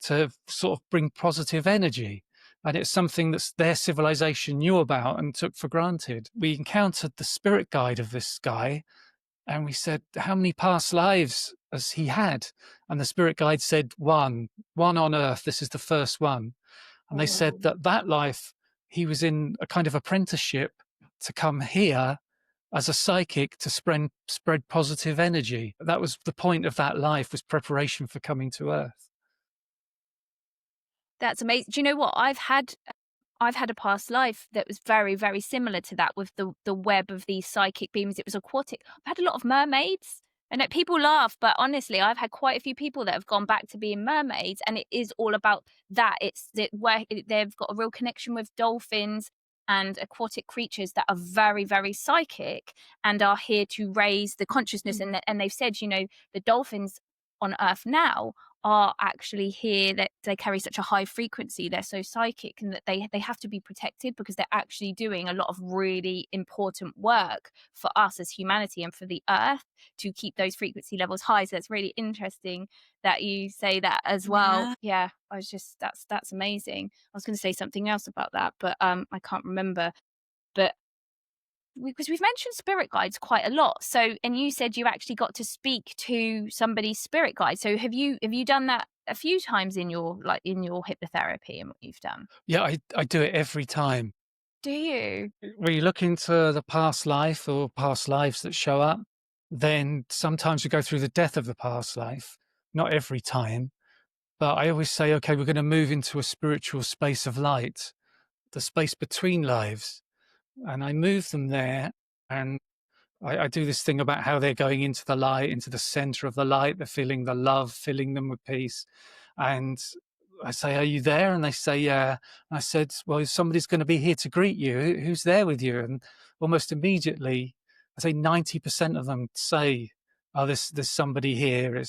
to sort of bring positive energy. And it's something that their civilization knew about and took for granted. We encountered the spirit guide of this guy, and we said, how many past lives has he had? And the spirit guide said, one on Earth. This is the first one. And they said that life, he was in a kind of apprenticeship to come here as a psychic to spread positive energy. That was the point of that life, was preparation for coming to Earth. That's amazing. Do you know what? I've had a past life that was very, very similar to that, with the web of these psychic beams. It was aquatic. I've had a lot of mermaids. And people laugh, but honestly, I've had quite a few people that have gone back to being mermaids, and it is all about that. Where they've got a real connection with dolphins and aquatic creatures that are very, very psychic and are here to raise the consciousness. And they've said, you know, the dolphins on Earth now are actually here, that they carry such a high frequency, they're so psychic, and that they have to be protected, because they're actually doing a lot of really important work for us as humanity and for the Earth to keep those frequency levels high. So it's really interesting that you say that as well. Yeah, I was just, that's amazing. I was going to say something else about that, but I can't remember. But because we've mentioned spirit guides quite a lot, so, and you said you actually got to speak to somebody's spirit guide. So have you done that a few times in your hypnotherapy and what you've done? Yeah, I do it every time. Do you? When you look into the past life or past lives that show up, then sometimes we go through the death of the past life. Not every time, but I always say, okay, we're going to move into a spiritual space of light, the space between lives. And I move them there, and I do this thing about how they're going into the light, into the center of the light. They're feeling the love, filling them with peace. And I say, are you there? And they say, yeah. And I said, well, somebody's going to be here to greet you. Who's there with you? And almost immediately, I say 90% of them say, oh, there's somebody here.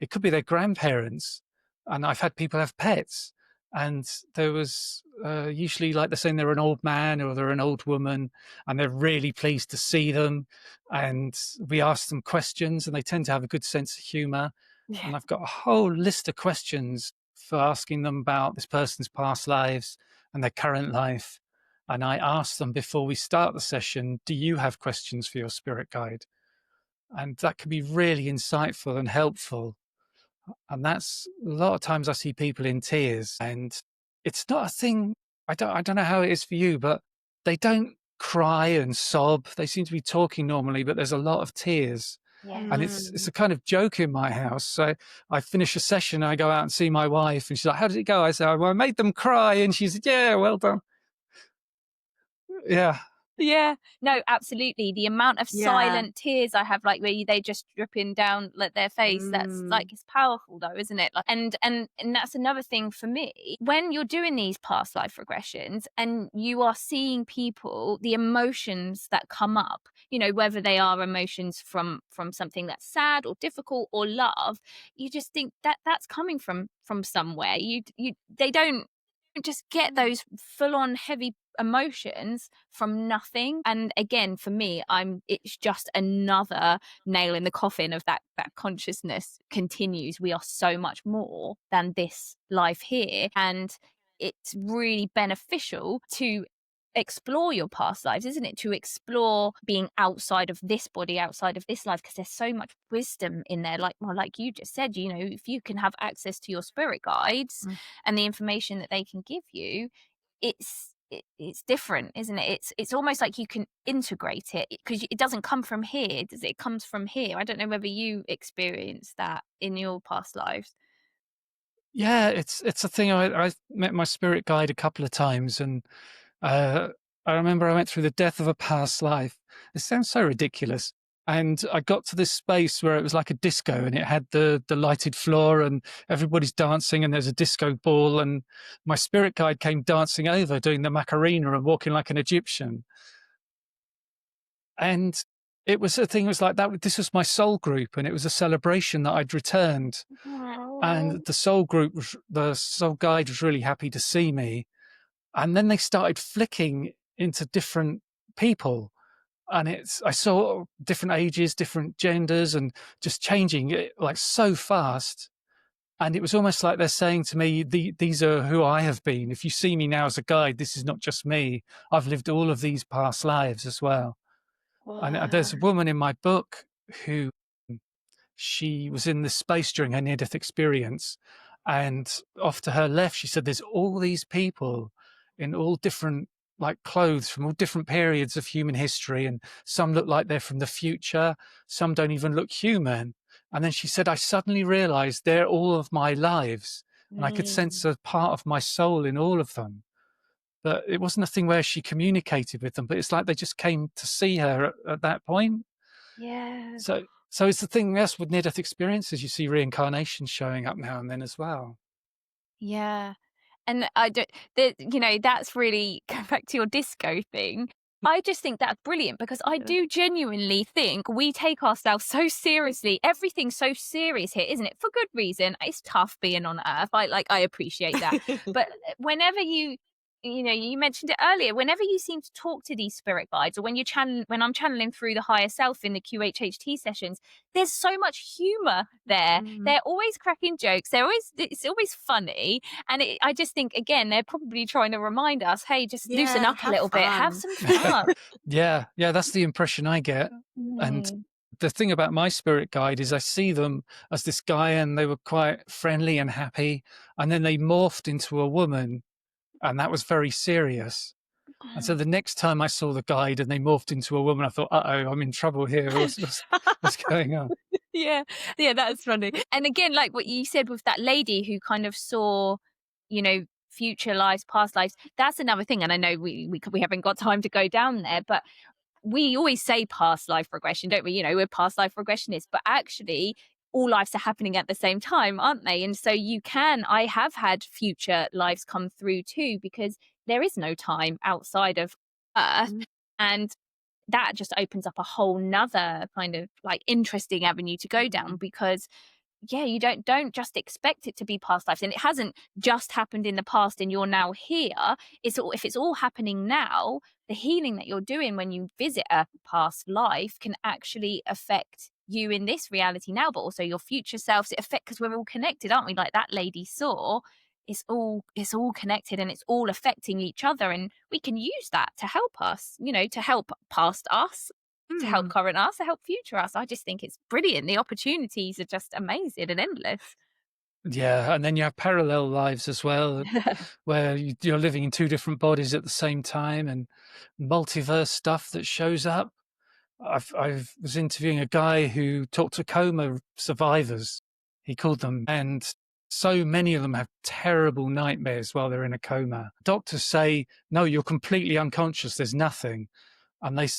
It could be their grandparents. And I've had people have pets. And there was usually, like, they're saying they're an old man or they're an old woman, and they're really pleased to see them. And we ask them questions, and they tend to have a good sense of humor. Yeah. And I've got a whole list of questions for asking them about this person's past lives and their current life. And I ask them before we start the session, do you have questions for your spirit guide? And that can be really insightful and helpful. And that's a lot of times I see people in tears, and it's not a thing. I don't know how it is for you, but they don't cry and sob. They seem to be talking normally, but there's a lot of tears. Yeah. And it's a kind of joke in my house. So I finish a session, I go out and see my wife, and she's like, how did it go? I said, well, I made them cry. And she said, yeah, well done. Yeah. Yeah, no, absolutely. The amount of silent tears I have, like where they just dripping down like their face, that's like, it's powerful though, isn't it? Like, and that's another thing for me. When you're doing these past life regressions and you are seeing people, the emotions that come up, you know, whether they are emotions from something that's sad or difficult or love, you just think that that's coming from somewhere. They don't just get those full-on heavy emotions from nothing. And again, for me, it's just another nail in the coffin of that consciousness continues. We are so much more than this life here, and it's really beneficial to explore your past lives, isn't it? To explore being outside of this body, outside of this life, because there's so much wisdom in there. Like you just said, if you can have access to your spirit guides and the information that they can give you, it's different, isn't it? It's almost like you can integrate it, because it doesn't come from here, does it? It comes from here. I don't know whether you experienced that in your past lives. Yeah, it's a thing. I met my spirit guide a couple of times, and I remember I went through the death of a past life. It sounds so ridiculous. And I got to this space where it was like a disco, and it had the lighted floor and everybody's dancing, and there's a disco ball, and my spirit guide came dancing over, doing the Macarena and walking like an Egyptian. And it was a thing, it was like that. This was my soul group, and it was a celebration that I'd returned. And the soul guide was really happy to see me. And then they started flicking into different people. And I saw different ages, different genders, and just changing it like so fast. And it was almost like they're saying to me, these are who I have been. If you see me now as a guide, this is not just me. I've lived all of these past lives as well. Wow. And there's a woman in my book who, she was in this space during her near-death experience. And off to her left, she said, there's all these people in all different clothes from all different periods of human history, and some look like they're from the future, some don't even look human. And then she said, I suddenly realized they're all of my lives, and I could sense a part of my soul in all of them. But it wasn't a thing where she communicated with them, but it's like they just came to see her at that point. Yeah. So it's the thing, yes, with near-death experiences, you see reincarnation showing up now and then as well. Yeah. And that's really, going back to your disco thing, I just think that's brilliant, because I do genuinely think we take ourselves so seriously. Everything's so serious here, isn't it? For good reason. It's tough being on Earth. I appreciate that. But whenever you mentioned it earlier, whenever you seem to talk to these spirit guides, or when I'm channeling through the higher self in the QHHT sessions, there's so much humor there. They're always cracking jokes. It's always funny. And I just think, again, they're probably trying to remind us, hey, just loosen up a little bit, have some fun. Yeah, that's the impression I get. And the thing about my spirit guide is I see them as this guy, and they were quite friendly and happy. And then they morphed into a woman, and that was very serious. And so the next time I saw the guide and they morphed into a woman, I thought, I'm in trouble here. What's going on? Yeah, that's funny. And again, like what you said with that lady who kind of saw, future lives, past lives, that's another thing. And I know we haven't got time to go down there, but we always say past life regression, don't we? We're past life regressionists, but actually all lives are happening at the same time, aren't they? And so I have had future lives come through too, because there is no time outside of Earth. And that just opens up a whole nother kind of interesting avenue to go down, because you don't just expect it to be past lives, and it hasn't just happened in the past and you're now here. If it's all happening now, the healing that you're doing when you visit a past life can actually affect you in this reality now, but also your future selves. It affects, because we're all connected, aren't we? Like that lady saw, it's all connected, and it's all affecting each other, and we can use that to help us, to help past us, to help current us, to help future us. I just think it's brilliant. The opportunities are just amazing and endless. Yeah, and then you have parallel lives as well, where you're living in two different bodies at the same time, and multiverse stuff that shows up. I was interviewing a guy who talked to coma survivors, he called them, and so many of them have terrible nightmares while they're in a coma. Doctors say, no, you're completely unconscious, there's nothing. And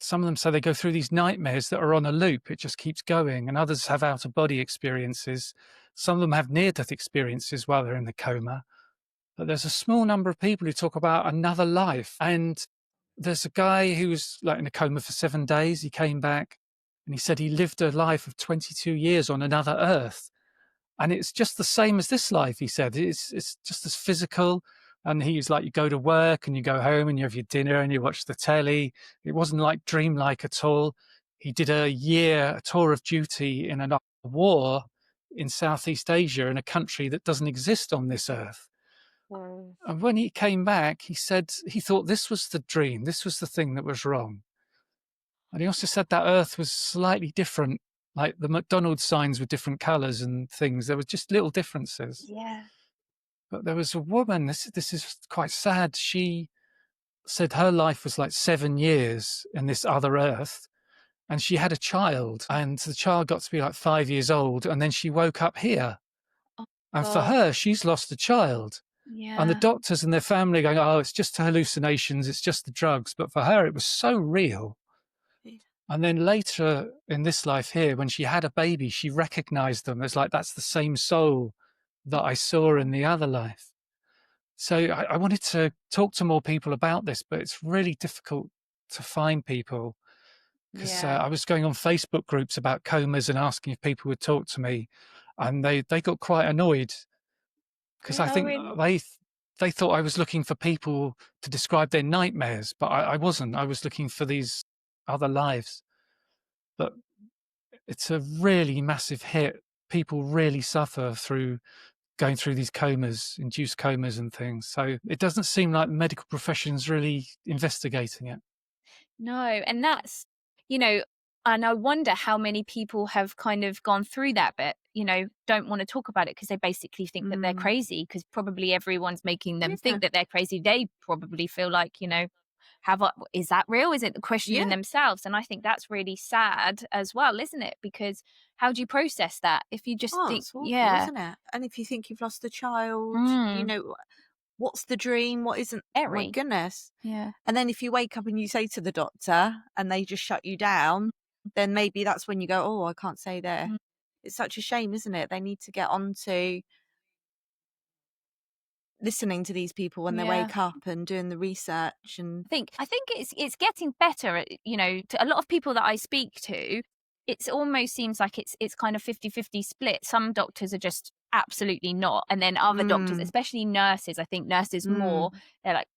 some of them say they go through these nightmares that are on a loop. It just keeps going. And others have out-of-body experiences. Some of them have near-death experiences while they're in the coma. But there's a small number of people who talk about another life. And there's a guy who was in a coma for 7 days. He came back and he said he lived a life of 22 years on another Earth. And it's just the same as this life, he said. It's just as physical. And he's like, you go to work and you go home and you have your dinner and you watch the telly. It wasn't like dreamlike at all. He did a tour of duty in a war in Southeast Asia, in a country that doesn't exist on this earth. And when he came back, he said he thought this was the dream. This was the thing that was wrong. And he also said that earth was slightly different, like the McDonald's signs were different colours and things. There were just little differences. Yeah. But there was a woman, this is quite sad. She said her life was like 7 years in this other earth. And she had a child, and the child got to be like 5 years old. And then she woke up here. Oh, And for God. her, she's lost a child. Yeah. And the doctors and their family going, oh, it's just hallucinations, it's just the drugs. But for her, it was so real. And then later in this life here, when she had a baby, she recognized them as like, that's the same soul that I saw in the other life. So I wanted to talk to more people about this, but it's really difficult to find people, because I was going on Facebook groups about comas and asking if people would talk to me. And they got quite annoyed, because I think they thought I was looking for people to describe their nightmares, but I wasn't. I was looking for these other lives. But it's a really massive hit. People really suffer through going through these comas, induced comas and things. So it doesn't seem like the medical profession's really investigating it. No, and that's, and I wonder how many people have kind of gone through that, but, don't want to talk about it because they basically think that they're crazy, because probably everyone's making them think that they're crazy. They probably feel like, is that real? Is it questioning themselves? And I think that's really sad as well, isn't it? Because how do you process that if you just think, it's awful, isn't it? And if you think you've lost a child, what's the dream? What isn't? Oh my goodness. Yeah. And then if you wake up and you say to the doctor and they just shut you down, then maybe that's when you go, oh, I can't say there. It's such a shame, isn't it? They need to get on to listening to these people when they wake up and doing the research. And I think it's getting better at, to a lot of people that I speak to, it almost seems like it's kind of 50-50 split. Some doctors are just absolutely not, and then other doctors, especially nurses, I think nurses more, they're like,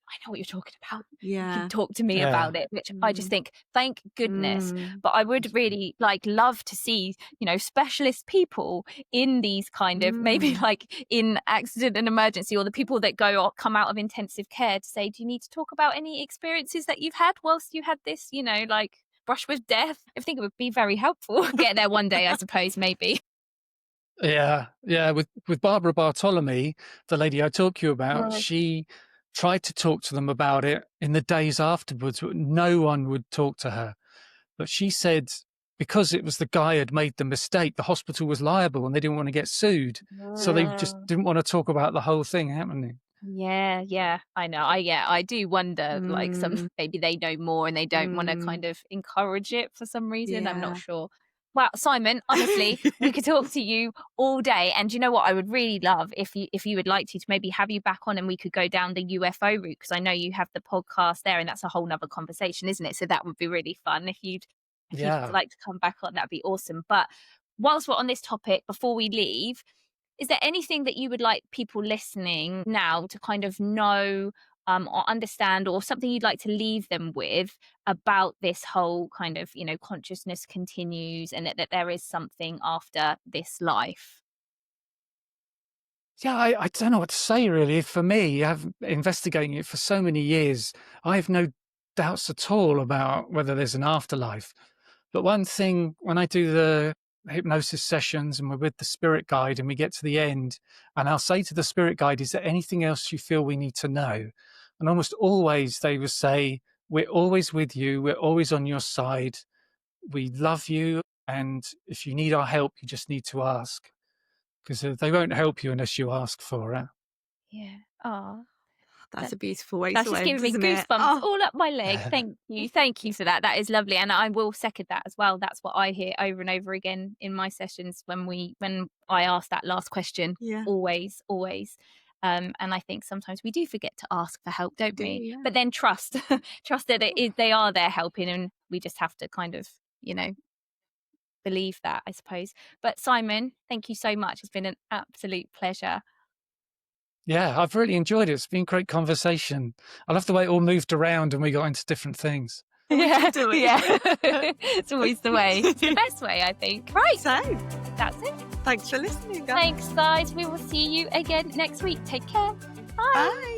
I know what you're talking about. You can talk to me about it, which I just think, thank goodness. But I would really love to see, specialist people in these kind of, maybe like in accident and emergency, or the people that come out of intensive care to say, do you need to talk about any experiences that you've had whilst you had this, brush with death? I think it would be very helpful. Get there one day, I suppose, maybe. Yeah. With Barbara Bartolome, the lady I talked to you about, she tried to talk to them about it in the days afterwards, but no one would talk to her. But she said because it was the guy who had made the mistake, the hospital was liable and they didn't want to get sued. So they just didn't want to talk about the whole thing happening. Yeah, I know. I do wonder, maybe they know more and they don't want to kind of encourage it for some reason. I'm not sure. Wow, Simon, honestly, we could talk to you all day. And you know what? I would really love if you would like to maybe have you back on and we could go down the UFO route, because I know you have the podcast there and that's a whole nother conversation, isn't it? So that would be really fun if you'd like to come back on. That'd be awesome. But whilst we're on this topic, before we leave, is there anything that you would like people listening now to kind of know or understand, or something you'd like to leave them with about this whole kind of, consciousness continues and that there is something after this life? Yeah, I don't know what to say, really. For me, I've investigating it for so many years. I have no doubts at all about whether there's an afterlife. But one thing, when I do the hypnosis sessions and we're with the spirit guide and we get to the end, and I'll say to the spirit guide, is there anything else you feel we need to know? And almost always they will say, we're always with you. We're always on your side. We love you. And if you need our help, you just need to ask, because they won't help you unless you ask for it. Yeah. Oh, that's a beautiful way that's to just end, giving me isn't goosebumps it? all up my leg. Thank you for that. That is lovely, and I will second that as well. That's what I hear over and over again in my sessions when I ask that last question. Always. And I think sometimes we do forget to ask for help, don't we? But then trust that they are there helping, and we just have to kind of believe that, I suppose. But Simon, thank you so much. It's been an absolute pleasure. Yeah, I've really enjoyed it. It's been a great conversation. I love the way it all moved around and we got into different things. Yeah, it's always the way. It's the best way, I think. Right, So, that's it. thanks for listening, guys. Thanks, guys. We will see you again next week. Take care. Bye. Bye.